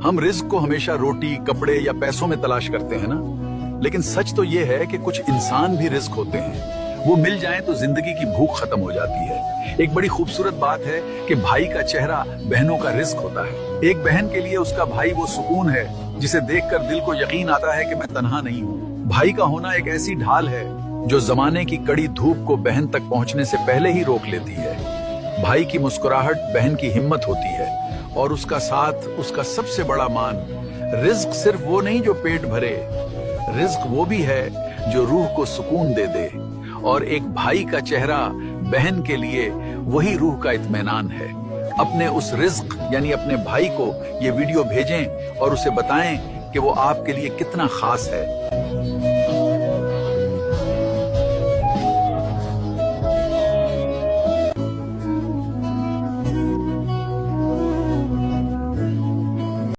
हम रिस्क को हमेशा रोटी, कपड़े या पैसों में तलाश करते हैं ना, लेकिन सच तो ये है कि कुछ इंसान भी रिस्क होते हैं। वो मिल जाएं तो जिंदगी की भूख खत्म हो जाती है। एक बड़ी खूबसूरत बात है कि भाई का चेहरा बहनों का रिस्क होता है। एक बहन के लिए उसका भाई वो सुकून है जिसे देखकर दिल को यकीन आता है कि मैं तन्हा नहीं हूँ। भाई का होना एक ऐसी ढाल है जो जमाने की कड़ी धूप को बहन तक पहुँचने से पहले ही रोक लेती है। भाई की मुस्कुराहट बहन की हिम्मत होती है और उसका साथ उसका सबसे बड़ा मान। रिस्क सिर्फ वो नहीं जो पेट भरे, रिस्क वो भी है जो रूह को सुकून दे दे। और एक भाई का चेहरा बहन के लिए वही रूह का इत्मीनान है। अपने उस रिस्क यानी अपने भाई को ये वीडियो भेजें और उसे बताएं कि वो आपके लिए कितना खास है।